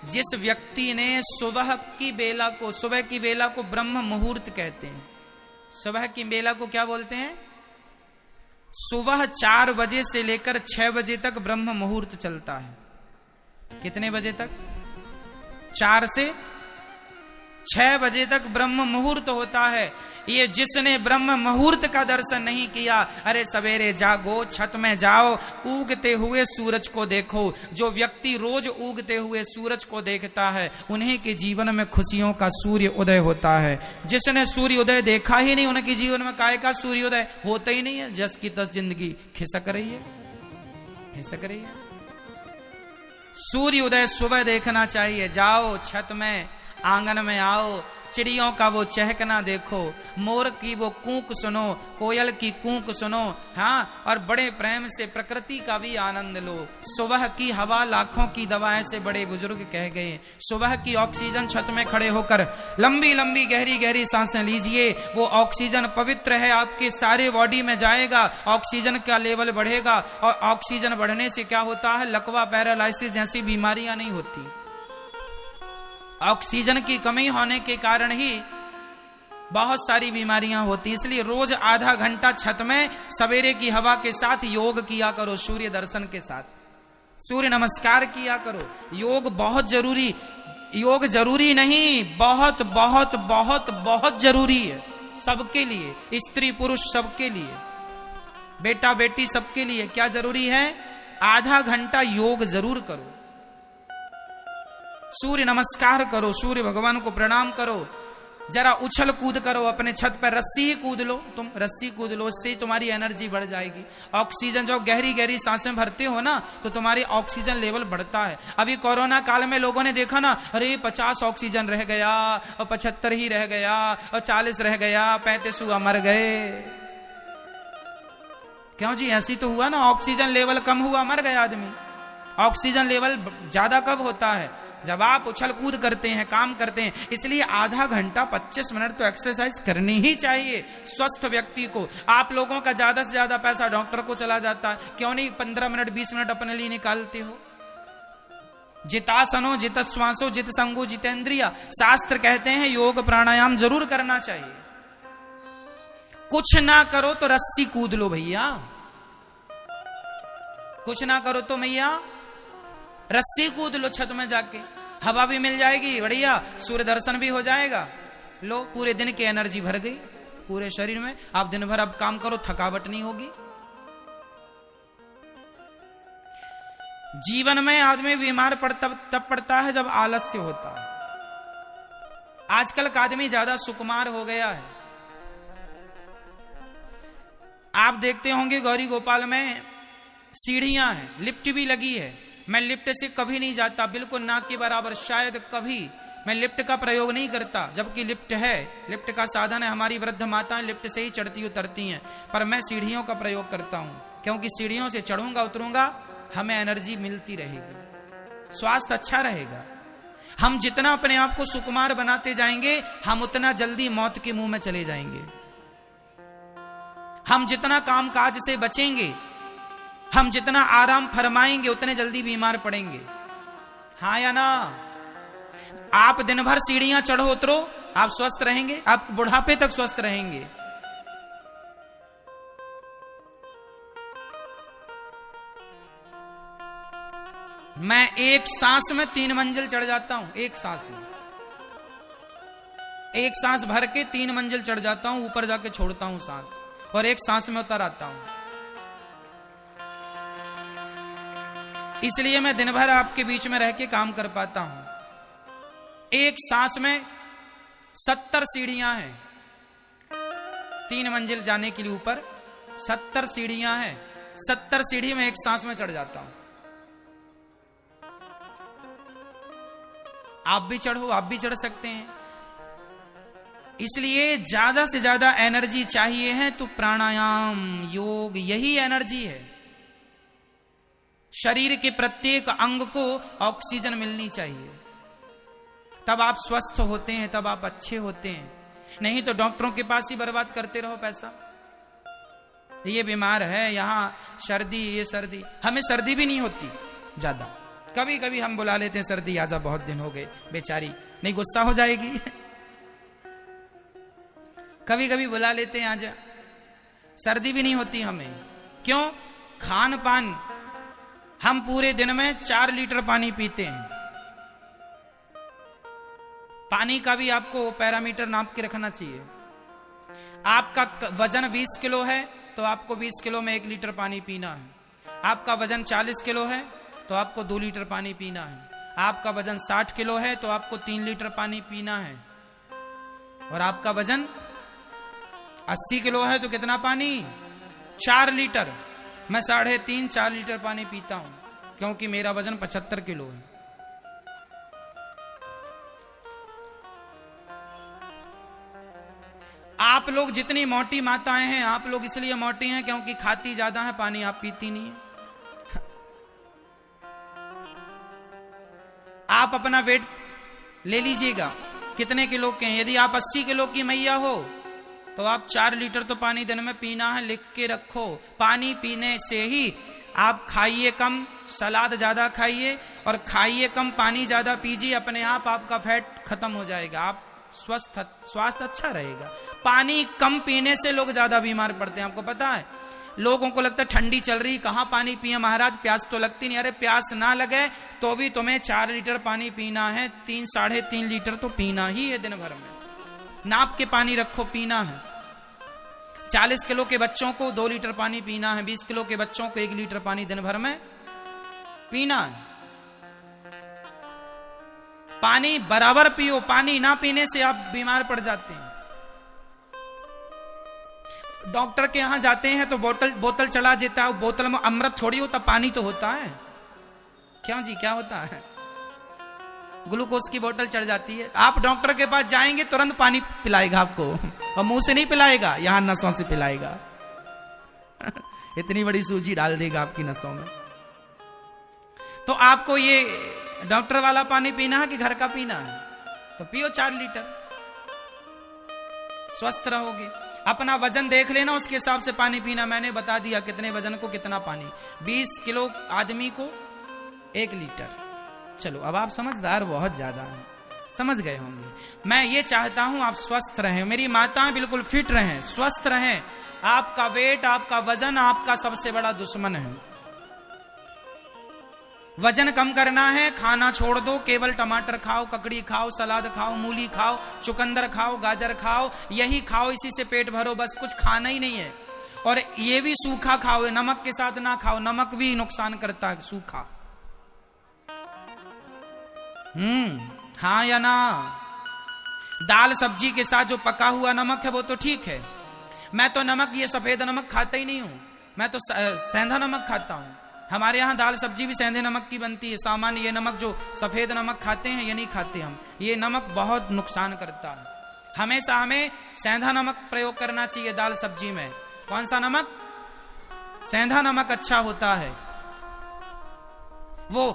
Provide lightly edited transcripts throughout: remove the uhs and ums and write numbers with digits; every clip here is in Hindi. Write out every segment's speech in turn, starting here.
जिस व्यक्ति ने सुबह की बेला को ब्रह्म मुहूर्त कहते हैं। सुबह की बेला को क्या बोलते हैं? सुबह 4 बजे से लेकर 6 बजे तक ब्रह्म मुहूर्त चलता है। कितने बजे तक? 4 से 6 बजे तक ब्रह्म मुहूर्त होता है। ये जिसने ब्रह्म मुहूर्त का दर्शन नहीं किया, अरे सवेरे जागो, छत में जाओ, उगते हुए सूरज को देखो। जो व्यक्ति रोज उगते हुए सूरज को देखता है, उन्हीं के जीवन में खुशियों का सूर्य उदय होता है। जिसने सूर्य उदय देखा ही नहीं, उनके जीवन में काहे का सूर्य उदय होता ही नहीं है। जस की तस जिंदगी खिसक रही है, खिसक रही है। सूर्य उदय सुबह देखना चाहिए। जाओ छत में, आंगन में आओ, चिड़ियों का वो चहकना देखो, मोर की वो कूक सुनो, कोयल की कूक सुनो, हाँ, और बड़े प्रेम से प्रकृति का भी आनंद लो। सुबह की हवा लाखों की दवा, ऐसे बड़े बुजुर्ग कह गए। सुबह की ऑक्सीजन, छत में खड़े होकर लंबी लंबी गहरी गहरी सांसें लीजिए। वो ऑक्सीजन पवित्र है, आपके सारे बॉडी में जाएगा, ऑक्सीजन का लेवल बढ़ेगा, और ऑक्सीजन बढ़ने से क्या होता है? लकवा, पैरालाइसिस जैसी बीमारियां नहीं होती। ऑक्सीजन की कमी होने के कारण ही बहुत सारी बीमारियां होती। इसलिए रोज आधा घंटा छत में सवेरे की हवा के साथ योग किया करो, सूर्य दर्शन के साथ सूर्य नमस्कार किया करो। योग बहुत जरूरी, योग जरूरी नहीं, बहुत बहुत बहुत बहुत जरूरी है सबके लिए, स्त्री पुरुष सबके लिए, बेटा बेटी सबके लिए। क्या जरूरी है? आधा घंटा योग जरूर करो, सूर्य नमस्कार करो, सूर्य भगवान को प्रणाम करो, जरा उछल कूद करो, अपने छत पर रस्सी ही कूद लो, तुम रस्सी कूद लो, इससे तुम्हारी एनर्जी बढ़ जाएगी। ऑक्सीजन, जो गहरी गहरी सांसें भरते हो ना, तो तुम्हारी ऑक्सीजन लेवल बढ़ता है। अभी कोरोना काल में लोगों ने देखा ना, अरे 50 ऑक्सीजन रह गया, और 75 ही रह गया, और 40 रह गया, 35 हुआ, मर गए। क्यों जी? ऐसी तो हुआ ना, ऑक्सीजन लेवल कम हुआ, मर गया आदमी। ऑक्सीजन लेवल ज्यादा कब होता है? जब आप उछल कूद करते हैं, काम करते हैं। इसलिए आधा घंटा 25 मिनट तो एक्सरसाइज करनी ही चाहिए स्वस्थ व्यक्ति को। आप लोगों का ज्यादा से ज्यादा पैसा डॉक्टर को चला जाता है, क्यों नहीं 15 मिनट 20 मिनट अपने लिए निकालते हो? जितासनो जित श्वासो जित संगो जितेंद्रिया, शास्त्र कहते हैं योग प्राणायाम जरूर करना चाहिए। कुछ ना करो तो रस्सी कूद लो भैया, कुछ ना करो तो भैया रस्सी कूद लो, छत में जाके हवा भी मिल जाएगी बढ़िया, सूर्य दर्शन भी हो जाएगा। लो, पूरे दिन की एनर्जी भर गई पूरे शरीर में। आप दिन भर अब काम करो, थकावट नहीं होगी। जीवन में आदमी बीमार तब पड़ता है जब आलस्य होता है। आजकल का आदमी ज्यादा सुकुमार हो गया है। आप देखते होंगे गौरी गोपाल में सीढ़ियां हैं, लिफ्ट भी लगी है। मैं लिफ्ट से कभी नहीं जाता, बिल्कुल नाक के बराबर, शायद कभी मैं लिफ्ट का प्रयोग नहीं करता, जबकि लिफ्ट है, लिफ्ट का साधन है। हमारी वृद्ध माताएं लिफ्ट से ही चढ़ती उतरती हैं, पर मैं सीढ़ियों का प्रयोग करता हूं, क्योंकि सीढ़ियों से चढ़ूंगा उतरूंगा, हमें एनर्जी मिलती रहेगी, स्वास्थ्य अच्छा रहेगा। हम जितना अपने आप को सुकुमार बनाते जाएंगे, हम उतना जल्दी मौत के मुंह में चले जाएंगे। हम जितना काम काज से बचेंगे, हम जितना आराम फरमाएंगे, उतने जल्दी बीमार पड़ेंगे। हाँ या ना? आप दिन भर सीढ़ियां चढ़ो उतरो, आप स्वस्थ रहेंगे, आप बुढ़ापे तक स्वस्थ रहेंगे। मैं एक सांस में 3 मंजिल चढ़ जाता हूं, एक सांस में, एक सांस भर के 3 मंजिल चढ़ जाता हूं, ऊपर जाके छोड़ता हूं सांस, और एक सांस में उतर आता हूं। इसलिए मैं दिन भर आपके बीच में रह के काम कर पाता हूं। एक सांस में 70 सीढ़ियां हैं, 3 मंजिल जाने के लिए ऊपर 70 सीढ़ियां हैं। 70 सीढ़ी में एक सांस में चढ़ जाता हूं। आप भी चढ़ो, आप भी चढ़ सकते हैं। इसलिए ज्यादा से ज्यादा एनर्जी चाहिए है तो प्राणायाम, योग, यही एनर्जी है। शरीर के प्रत्येक अंग को ऑक्सीजन मिलनी चाहिए, तब आप स्वस्थ होते हैं, तब आप अच्छे होते हैं। नहीं तो डॉक्टरों के पास ही बर्बाद करते रहो पैसा। ये बीमार है, यहां सर्दी, ये सर्दी, हमें सर्दी भी नहीं होती ज्यादा, कभी कभी हम बुला लेते हैं, सर्दी आजा बहुत दिन हो गए, बेचारी नहीं गुस्सा हो जाएगी। कभी कभी बुला लेते हैं आजा, सर्दी भी नहीं होती हमें। क्यों? खान पान, हम पूरे दिन में 4 लीटर पानी पीते हैं। पानी का भी आपको पैरामीटर नाप के रखना चाहिए। आपका वजन 20 किलो है तो आपको 20 किलो में 1 लीटर पानी पीना है। आपका वजन 40 किलो है तो आपको 2 लीटर पानी पीना है। आपका वजन 60 किलो है तो आपको 3 लीटर पानी पीना है। और आपका वजन 80 किलो है तो कितना पानी? 4 लीटर। मैं 3.5-4 लीटर पानी पीता हूं, क्योंकि मेरा वजन 75 किलो है। आप लोग जितनी मोटी माताएं हैं, आप लोग इसलिए मोटी हैं क्योंकि खाती ज्यादा है, पानी आप पीती नहीं है। आप अपना वेट ले लीजिएगा, कितने किलो के हैं। यदि आप 80 किलो की मैया हो तो आप 4 लीटर तो पानी दिन में पीना है, लिख के रखो। पानी पीने से ही आप खाइए कम, सलाद ज्यादा खाइए, और खाइए कम, पानी ज्यादा पीजिए, अपने आप आपका फैट खत्म हो जाएगा, आप स्वास्थ्य अच्छा रहेगा। पानी कम पीने से लोग ज्यादा बीमार पड़ते हैं। आपको पता है, लोगों को लगता है ठंडी चल रही, कहां पानी पिए महाराज, प्यास तो लगती नहीं। अरे प्यास ना लगे तो भी तुम्हें 4 लीटर पानी पीना है, 3-3.5 लीटर तो पीना ही है दिन भर में। नाप के पानी रखो, पीना है। 40 किलो के बच्चों को 2 लीटर पानी पीना है, 20 किलो के बच्चों को 1 लीटर पानी दिन भर में पीना है। पानी बराबर पियो, पानी ना पीने से आप बीमार पड़ जाते हैं। डॉक्टर के यहां जाते हैं तो बोतल चला देता है, बोतल में अमृत थोड़ी होता, पानी तो होता है। क्यों जी, क्या होता है? ग्लूकोज की बोतल चढ़ जाती है। आप डॉक्टर के पास जाएंगे तुरंत पानी पिलाएगा आपको, और मुंह से नहीं पिलाएगा, यहां नसों से पिलाएगा। इतनी बड़ी सूजी डाल देगा आपकी नसों में। तो आपको ये डॉक्टर वाला पानी पीना है कि घर का पीना है? तो पियो 4 लीटर, स्वस्थ रहोगे। अपना वजन देख लेना, उसके हिसाब से पानी पीना। मैंने बता दिया कितने वजन को कितना पानी। 20 किलो आदमी को 1 लीटर। चलो, अब आप समझदार बहुत ज्यादा हैं, समझ गए होंगे। मैं ये चाहता हूं आप स्वस्थ रहें, मेरी माताएं बिल्कुल फिट रहें, स्वस्थ रहें। आपका वेट, आपका वजन आपका सबसे बड़ा दुश्मन है। वजन कम करना है, खाना छोड़ दो, केवल टमाटर खाओ, ककड़ी खाओ, सलाद खाओ, मूली खाओ, चुकंदर खाओ, गाजर खाओ, यही खाओ, इसी से पेट भरो, बस कुछ खाना ही नहीं है। और ये भी सूखा खाओ, नमक के साथ ना खाओ, नमक भी नुकसान करता है सूखा। हाँ या ना? दाल सब्जी के साथ जो पका हुआ नमक है वो तो ठीक है। मैं तो नमक, ये सफेद नमक खाता ही नहीं हूं, मैं तो सेंधा नमक खाता हूं। हमारे यहाँ दाल सब्जी भी सेंधे नमक की बनती है। सामान्य ये नमक जो सफेद नमक खाते हैं ये नहीं खाते हम, ये नमक बहुत नुकसान करता है। हमेशा हमें सेंधा नमक प्रयोग करना चाहिए दाल सब्जी में। कौन सा नमक? सेंधा नमक अच्छा होता है। वो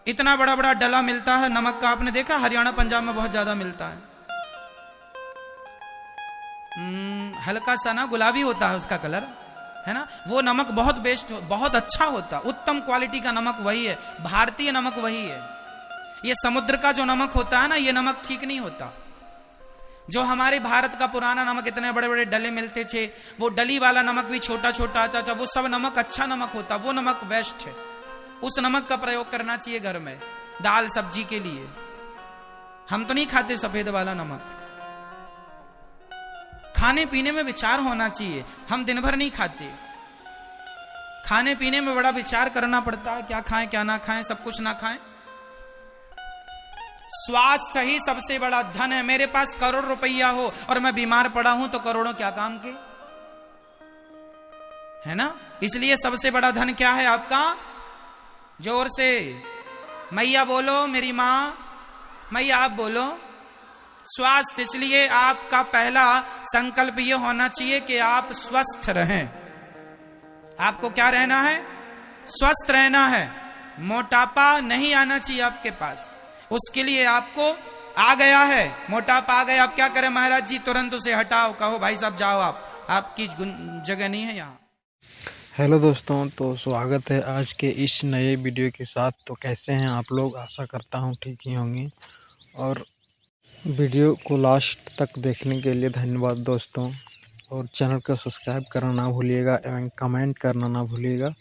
इतना बड़ा बड़ा डला मिलता है नमक का, आपने देखा? हरियाणा पंजाब में बहुत ज्यादा मिलता है। हल्का सा ना गुलाबी होता है उसका कलर, है ना? वो नमक बहुत बेस्ट, बहुत अच्छा होता, उत्तम क्वालिटी का नमक वही है, भारतीय नमक वही है। ये समुद्र का जो नमक होता है ना, ये नमक ठीक नहीं होता। जो हमारे भारत का पुराना नमक, इतने बड़े बड़े डले मिलते थे, वो डली वाला नमक भी छोटा छोटा आता था, वो सब नमक अच्छा नमक होता, वो नमक बेस्ट है। उस नमक का प्रयोग करना चाहिए घर में दाल सब्जी के लिए। हम तो नहीं खाते सफेद वाला नमक। खाने पीने में विचार होना चाहिए, हम दिन भर नहीं खाते। खाने पीने में बड़ा विचार करना पड़ता है, क्या खाएं क्या ना खाएं, सब कुछ ना खाएं। स्वास्थ्य ही सबसे बड़ा धन है। मेरे पास करोड़ रुपया हो और मैं बीमार पड़ा हूं तो करोड़ों क्या काम के, है ना? इसलिए सबसे बड़ा धन क्या है आपका? जोर से मैया बोलो, मेरी मां, मैया आप बोलो। स्वास्थ्य। इसलिए आपका पहला संकल्प यह होना चाहिए कि आप स्वस्थ रहें। आपको क्या रहना है? स्वस्थ रहना है। मोटापा नहीं आना चाहिए आपके पास। उसके लिए आपको आ गया है, मोटापा आ गया, आप क्या करें महाराज जी? तुरंत उसे हटाओ, कहो भाई साहब जाओ, आप, आपकी जगह नहीं है यहां। हेलो दोस्तों, तो स्वागत है आज के इस नए वीडियो के साथ। तो कैसे हैं आप लोग? आशा करता हूं ठीक ही होंगे। और वीडियो को लास्ट तक देखने के लिए धन्यवाद दोस्तों। और चैनल को सब्सक्राइब करना ना भूलिएगा एवं कमेंट करना ना भूलिएगा।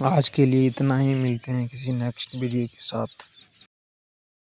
आज के लिए इतना ही, मिलते हैं किसी नेक्स्ट वीडियो के साथ।